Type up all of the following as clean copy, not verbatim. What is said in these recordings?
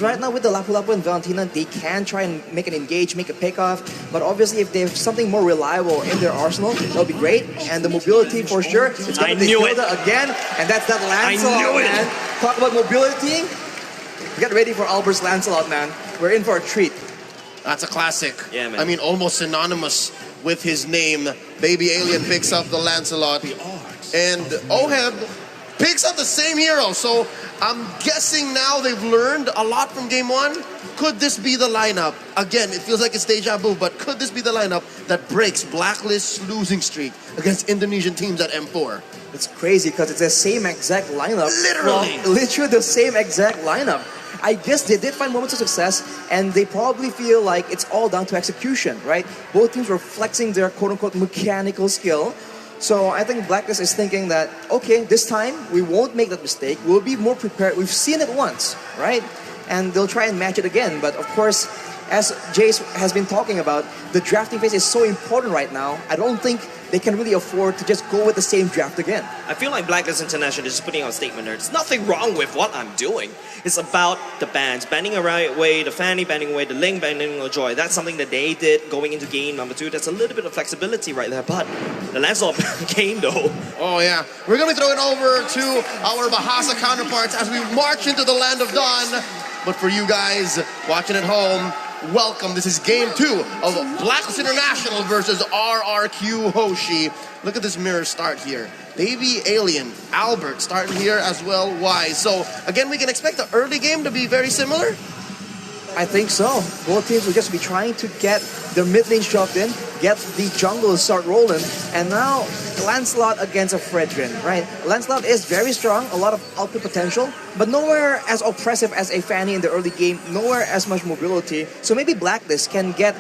Because right now with the Lapu-Lapu and Valentina, they can try and make an engage, make a pick-off. But obviously if they have something more reliable in their arsenal, that'll be great. And the mobility for sure. It's going to be Hilda again. And that's that Lancelot, man. Talk about mobility. Get ready for Albert's Lancelot, man. We're in for a treat. That's a classic. Yeah, man. I mean, almost synonymous with his name. Baby Alien picks up the Lancelot. And Oheb picks up the same hero. So I'm guessing now they've learned a lot from game one. Could this be the lineup? Again, it feels like it's deja vu, but could this be the lineup that breaks Blacklist's losing streak against Indonesian teams at M4? It's crazy because it's the same exact lineup. Literally. Well, literally the same exact lineup. I guess they did find moments of success, and they probably feel like it's all down to execution, right? Both teams were flexing their quote-unquote mechanical skill. So I think Blacklist is thinking that, okay, this time we won't make that mistake. We'll be more prepared. We've seen it once, right? And they'll try and match it again. But of course, as Jace has been talking about, the drafting phase is so important right now. I don't think they can really afford to just go with the same draft again. I feel like Blacklist International is just putting out a statement there. There's nothing wrong with what I'm doing. It's about the bans, banning away the Fanny, banning away the Ling, banning away Joy. That's something that they did going into game number 2. That's a little bit of flexibility right there. But the Lancelot game though. Oh yeah. We're going to be throwing over to our Bahasa counterparts as we march into the land of dawn. But for you guys watching at home, welcome. This is game 2 of Blacklist International versus Rrq Hoshi. Look at this mirror start here. Baby Alien, Albert starting here as well. Why? So again, we can expect the early game to be very similar. I think so. Both teams will just be trying to get their mid lane shoved in, get the jungle to start rolling, and now Lancelot against a Fredrin, right? Lancelot is very strong, a lot of output potential, but nowhere as oppressive as a Fanny in the early game, nowhere as much mobility. So maybe Blacklist can get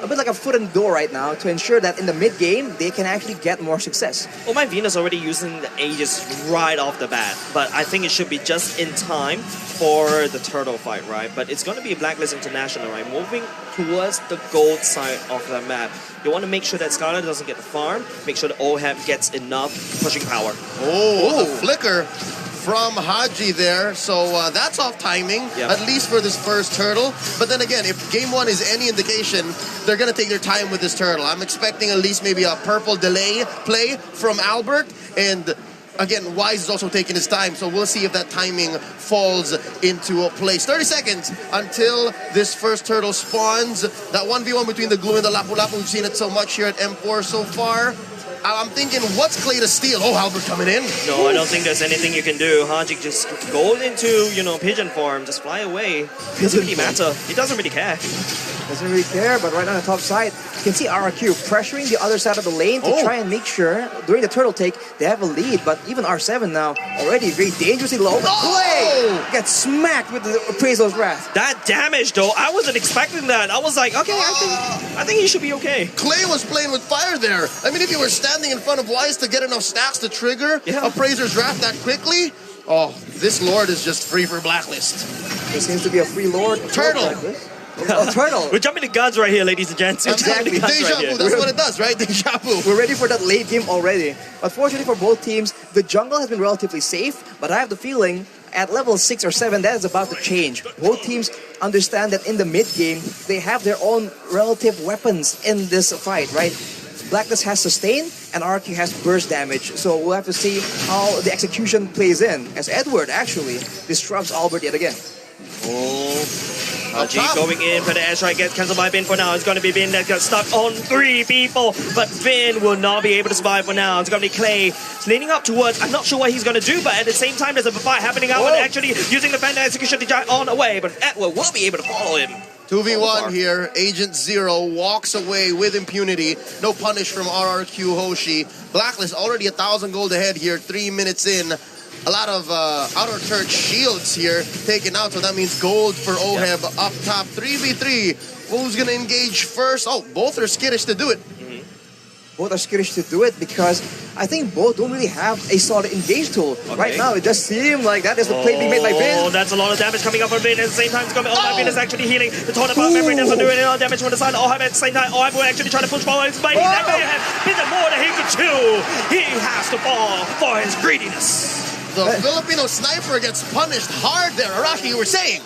a bit like a foot in the door right now to ensure that in the mid game they can actually get more success. Well, my Venus already using the Aegis right off the bat, but I think it should be just in time for the turtle fight, right? But it's going to be a Blacklist International, right? Moving towards the gold side of the map. You want to make sure that Scarlet doesn't get the farm, make sure that Oheb gets enough pushing power. Oh, the flicker from Haji there, so that's off timing, at least for this first turtle. But then again, if game 1 is any indication, they're going to take their time with this turtle. I'm expecting at least maybe a purple delay play from Albert, and again, Wise is also taking his time, so we'll see if that timing falls into place. 30 seconds until this first turtle spawns. That 1v1 between the Glue and the Lapu-Lapu, we've seen it so much here at M4 so far. I'm thinking, what's Clay to steal? Oh, Albert coming in. No, I don't think there's anything you can do. Haji just goes into, pigeon form, just fly away. It doesn't really matter. He doesn't really care. Doesn't really care, but right on the top side, you can see Rrq pressuring the other side of the lane to try and make sure during the turtle take they have a lead. But even R7 now already very dangerously low. But Clay gets smacked with the Appraisal's Wrath. That damage though, I wasn't expecting that. I was like, okay, I think he should be okay. Clay was playing with fire there. I mean, if you were standing in front of Wise to get enough stacks to trigger Appraiser's Wrath that quickly, oh, this Lord is just free for Blacklist. There seems to be a free Lord. Turtle. Oh, turtle. We're jumping the guns right here, ladies and gents. Exactly. Deja vu. That's what it does, right? Deja vu. We're ready for that late game already. But fortunately for both teams, the jungle has been relatively safe. But I have the feeling at level 6 or 7, that is about to change. Both teams understand that in the mid game, they have their own relative weapons in this fight, right? Blacklist has sustain and Rrq has burst damage. So we'll have to see how the execution plays in. As Edward actually disrupts Albert yet again. Haji going in for the airstrike, gets cancelled by Bin for now. It's going to be Bin that got stuck on 3 people, but Bin will not be able to survive for now. It's going to be Clay leaning up towards, I'm not sure what he's going to do, but at the same time there's a fight happening out and actually using the Fender execution to giant on away, but Edward will be able to follow him. 2v1 here, Agent Zero walks away with impunity. No punish from Rrq Hoshi. Blacklist already 1,000 gold ahead here, 3 minutes in. A lot of outer church shields here taken out, so that means gold for Oheb up top. 3v3. Who's going to engage first? Oh, both are skittish to do it. Both are skittish to do it because I think both don't really have a solid engage tool. Right now, it just seems like that is the play being made by Bin. Oh, that's a lot of damage coming up from Bin. At the same time, it's going to be Bin is actually healing. The Tornado Power Memory doesn't do any other damage from the side. Oheb at the same time. Oheb will actually try to push forward. He's biting that may have been more than he could chew. He has to fall for his greediness. The Filipino sniper gets punished hard there. Araki, you were saying.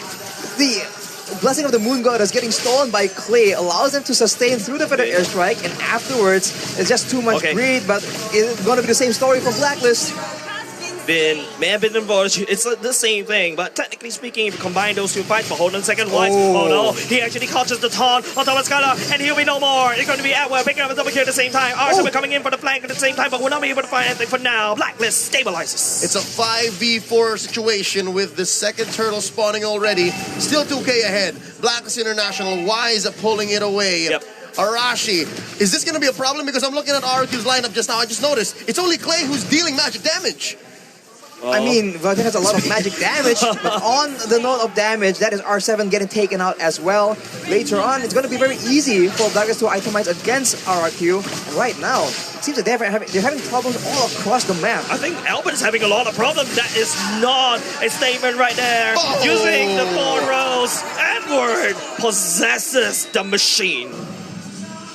the Blessing of the Moon Goddess getting stolen by Clay allows them to sustain through the feathered airstrike, and afterwards it's just too much greed, but it's going to be the same story for Blacklist. May have been involved. It's the same thing, but technically speaking, if you combine those two fights, but hold on a second, Wise. Oh no, he actually catches the taunt on top of Skylar, and he'll be no more. It's going to be Edward picking up a double kill at the same time. Arsenal coming in for the flank at the same time, but we're not able to find anything for now. Blacklist stabilizes. It's a 5v4 situation with the second turtle spawning already. Still 2k ahead. Blacklist International, Wise pulling it away. Yep. Arashi, is this going to be a problem? Because I'm looking at Rrq's lineup just now. I just noticed it's only Clay who's dealing magic damage. I mean, Vladimir has a lot of magic damage, but on the note of damage, that is R7 getting taken out as well. Later on, it's going to be very easy for Blacklist to itemize against Rrq. And right now, it seems that they're having problems all across the map. I think Albert is having a lot of problems. That is not a statement right there. Using the 4 rows, Edward possesses the machine.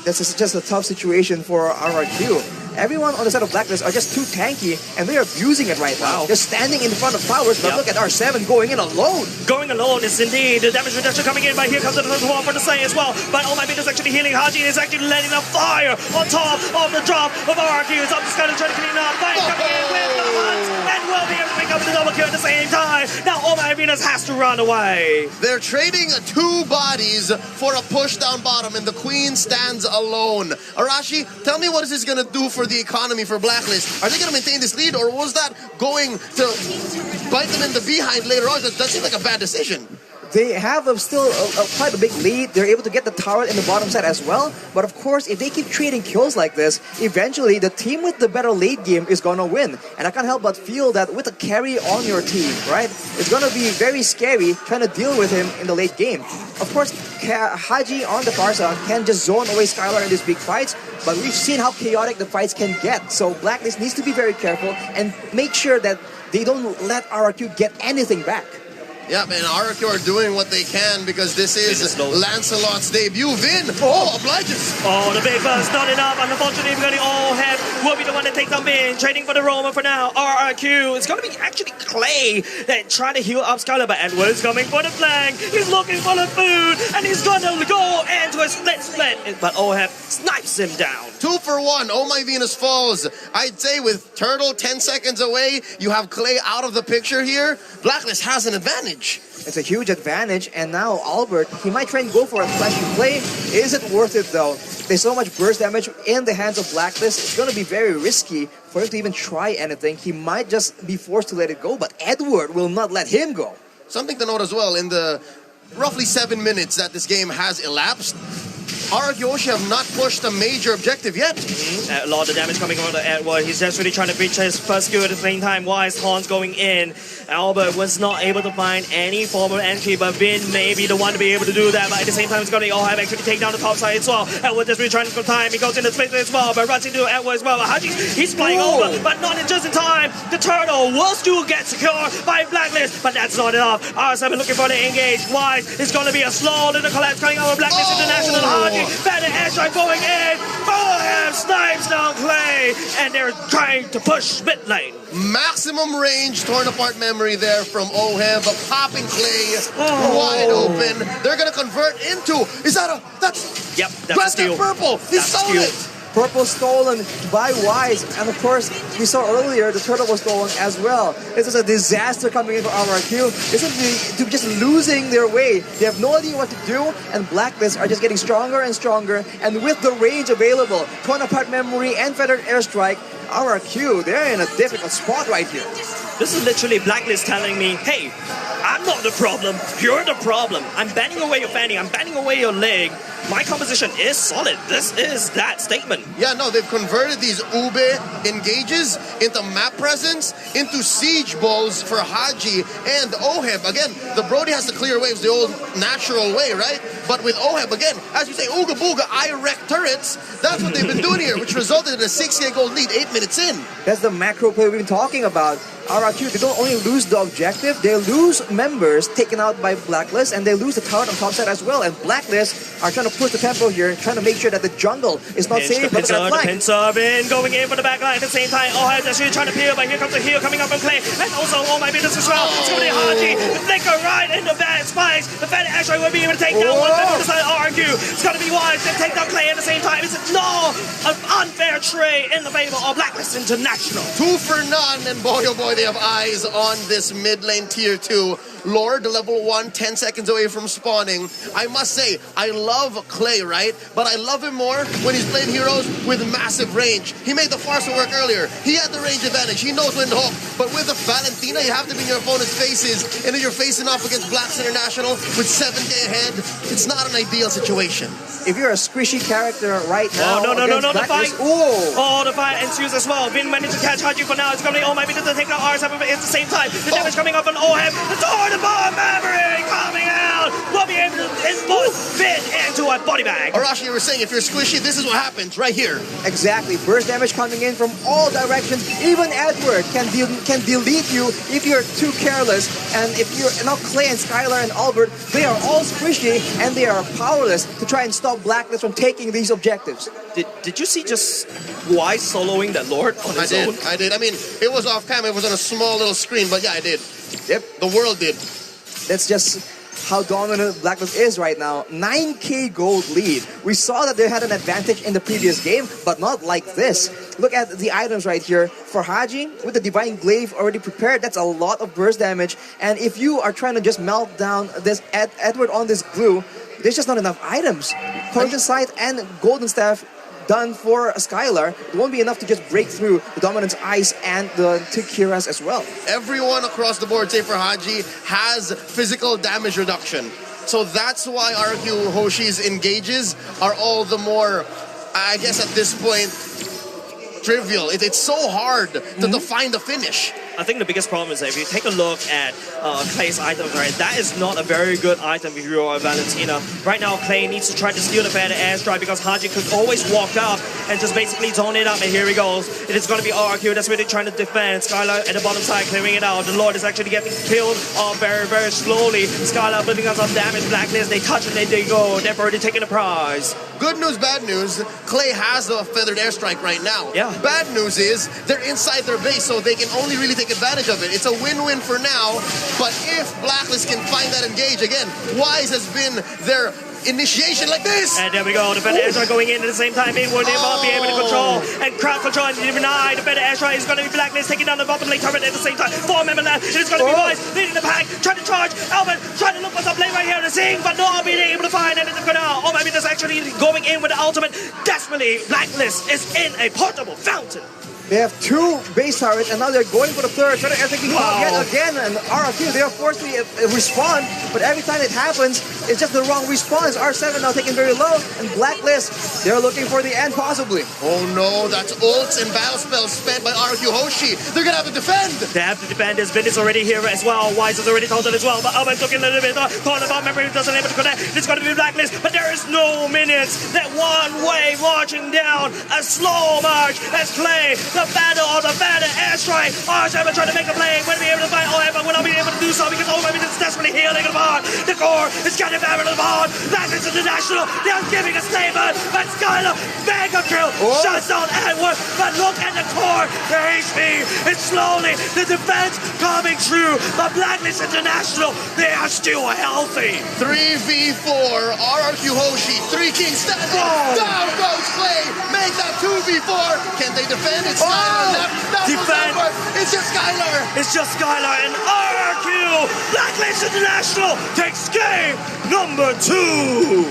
This is just a tough situation for Rrq. Everyone on the side of Blacklist are just too tanky, and they're abusing it right now. They're standing in front of towers, but look at R7 going in alone. Going alone is indeed the damage reduction coming in, but here comes the wall for the say as well. But Oh My Bean is actually healing. Haji is actually letting a fire on top of the drop of Rrq. It's up to Skyler trying to clean up. Fire coming in with the hunt, and will be able to pick up the double kill at the same time. Now Oh My Venus has to run away. They're trading 2 bodies for a push down bottom, and the Queen stands alone. Arashi, tell me what is this going to do for the economy for Blacklist? Are they going to maintain this lead, or was that going to bite them in the behind later on? That seems like a bad decision. They have still quite a big lead. They're able to get the tower in the bottom side as well. But of course, if they keep trading kills like this, eventually the team with the better late game is going to win. And I can't help but feel that with a carry on your team, right, it's going to be very scary trying to deal with him in the late game. Of course, Haji on the far side can just zone away Skylar in these big fights, but we've seen how chaotic the fights can get. So Blacklist needs to be very careful and make sure that they don't let Rrq get anything back. Yeah, man, Rrq are doing what they can because this is Lancelot's debut. Vin, obliges. Oh, the big buzz, not enough. And unfortunately, we're going to all have will be the one that takes them in. Trading for the Roman for now. Rrq. It's going to be actually Clay that trying to heal up Skylar, but Edward's coming for the flank. He's looking for the food, and he's going to go into a split. But Oheb snipes him down. 2 for 1. Oh My Venus falls. I'd say with Turtle 10 seconds away, you have Clay out of the picture here. Blacklist has an advantage. It's a huge advantage, and now Albert, he might try and go for a flashy play. Is it worth it though? There's so much burst damage in the hands of Blacklist. It's going to be very risky for him to even try anything. He might just be forced to let it go, but Edward will not let him go. Something to note as well, in the roughly 7 minutes that this game has elapsed, Rrq Hoshi have not pushed a major objective yet. A lot of damage coming from the Edward. He's just really trying to reach his first skill at the same time. Wise taunts going in. Albert was not able to find any form of entry, but Vin may be the one to be able to do that. But at the same time, it's going to all have actually take down the top side as well. Edward just really trying to go time. He goes into space as well, but runs into Edward as well. But Haji, he's flying over, but not in just in time. The turtle will still get secured by Blacklist, but that's not enough. R7 looking for the engage. Wise is going to be a slow little collapse coming out of Blacklist International. Haji, better airstrike going in. Oheb snipes down Clay, and they're trying to push mid lane. Maximum range, torn apart memory there from Oheb, popping Clay wide open. They're gonna convert into. Is that a? That's. Yep, that's a steal. Purple. He stole it. Purple stolen by Wise, and of course, we saw earlier the turtle was stolen as well. This is a disaster coming in for Rrq. This is to just losing their way. They have no idea what to do, and Blacklist are just getting stronger and stronger. And with the range available, torn apart memory and feathered airstrike, Rrq, they're in a difficult spot right here. This is literally Blacklist telling me, hey, I'm not the problem, you're the problem. I'm banning away your fanny, I'm banning away your leg. My composition is solid. This is that statement. Yeah, no, they've converted these Ube engages into map presence, into siege balls for Haji and Oheb. Again, the Brody has to clear waves the old natural way, right? But with Oheb, again, as you say, Ooga Booga, I wreck turrets. That's what they've been doing here, which resulted in a 6K gold lead 8 minutes in. That's the macro play we've been talking about. Rrq, they don't only lose the objective, they lose members taken out by Blacklist, and they lose the tower on top side as well. And Blacklist are trying to push the tempo here, trying to make sure that the jungle is not safe. The pincer in, going in for the backline at the same time. Oh, he's actually trying to peel, but here comes the heal coming up from Clay. And also, oh my goodness as well. It's going to be Haji. The flicker right in the bad spikes. The Fed actually will be able to take down one member on the side of Rrq. It's going to be wise to take down Clay at the same time. It's an unfair trade in the favor of Blacklist International. 2 for none, and boy oh boy, they have eyes on this mid lane tier 2. Lord, level 1, 10 seconds away from spawning. I must say, I love Clay, right? But I love him more when he's playing heroes with massive range. He made the Farsa work earlier. He had the range advantage. He knows when to hook. But with the Valentina, you have to be in your opponent's faces. And if you're facing off against Blacks International with 7k ahead, it's not an ideal situation. If you're a squishy character right now, no, the fight. Ooh. Oh, the fight ensues as well. Vin managed to catch Haji for now. It's going to be, oh my goodness, to take out R7 at the same time. The damage coming up on OM. The sword, the bomb, memory coming out. We'll be able to input Vin into a body bag. Arashi, you were saying if you're squishy, this is what happens right here. Exactly. Burst damage coming in from all directions. Even Edward can delete you if you're too careless. And if you're not Clay and Skylar and Albert, they are all squishy and they are powerless to try and stop Blacklist from taking these objectives. Did you see just why soloing that Lord on his own? I did. I mean, it was off cam. It was on a small little screen, but yeah, I did. Yep. The world did. That's just how dominant Blacklist is right now. 9k gold lead. We saw that they had an advantage in the previous game, but not like this. Look at the items right here. For Haji, with the Divine Glaive already prepared, that's a lot of burst damage. And if you are trying to just melt down this Edward on this glue, there's just not enough items. Poison Sight and Golden Staff done for Skylar, it won't be enough to just break through the Dominance Ice and the two Kiras as well. Everyone across the board, save for Haji, has physical damage reduction. So that's why Rrq Hoshi's engages are all the more, I guess at this point, trivial. It's so hard to find the finish. I think the biggest problem is that if you take a look at Clay's items, right, that is not a very good item if you are Valentina. Right now, Clay needs to try to steal the better airstrike because Haji could always walk up and just basically zone it up, and here he goes. It is going to be Rrq that's really trying to defend. Skylar at the bottom side clearing it out. The Lord is actually getting killed very, very slowly. Skylar building up some damage. Blacklist, they touch and they go. They've already taken the prize. Good news, bad news. Clay has a feathered airstrike right now. Yeah. Bad news is they're inside their base, so they can only really take advantage of it. It's a win-win for now, but if Blacklist can find that engage again, Wise has been their initiation like this. And there we go. The better airstrike going in at the same time. It will not be able to control and crowd control and deny. The better airstrike is going to be Blacklist taking down the bottom lane turret at the same time. 4 member left. It is going to be Wise leading the pack, trying to charge. Alvin trying to look for some play right here to sing, but not being able to find anything for now. Oh my goodness, actually going in with the ultimate. Desperately, Blacklist is in a portable fountain. They have 2 base turrets, and now they're going for the third. Trying to execute yet again, and Rrq, they are forced to respond, but every time it happens, it's just the wrong response. R7 now taken very low, and Blacklist, they're looking for the end possibly. Oh no, that's ults and battle spells spent by Rrq Hoshi. They're gonna have to defend. They have to defend. This Vin is already here as well. Wise is already told it as well, but Alvin's looking a little bit. Corner bomb memory doesn't able to connect. It's gonna be Blacklist, but there is no minutes. That one way marching down, a slow march as Clay. The battle of the better airstrike. R7 trying to make a play. Will be able to fight OM, but will not be able to do so because OM is desperately healing the bond. The core is getting back to the bond. Blacklist International. They are giving a statement. But Skylar, mega kill. Shuts down Edward. But look at the core. The HP is slowly. The defense coming through. But Blacklist International, they are still healthy. 3v4. Rrq Hoshi. 3 kings standing. Down goes Clay. Make that 2v4. Can they defend? It's Skylar left. Defend. It's just Skylar. It's just Skylar and Rrq. Blacklist International takes game number 2.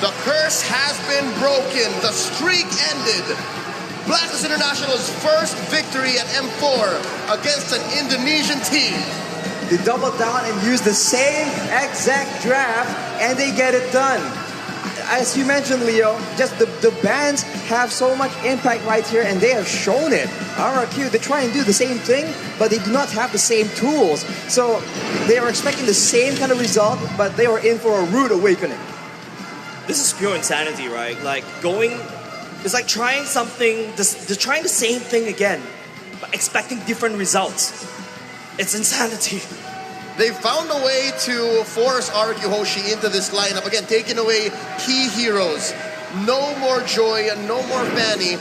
The curse has been broken. The streak ended. Blacklist International's first victory at M4 against an Indonesian team. They double down and use the same exact draft, and they get it done. As you mentioned, Leo, just the bands have so much impact right here, and they have shown it. Rrq, they try and do the same thing, but they do not have the same tools. So they are expecting the same kind of result, but they are in for a rude awakening. This is pure insanity, right? Like it's like trying something, trying the same thing again. but expecting different results. It's insanity. They found a way to force Rrq Hoshi into this lineup. Again, taking away key heroes. No more Joy, no more Fanny.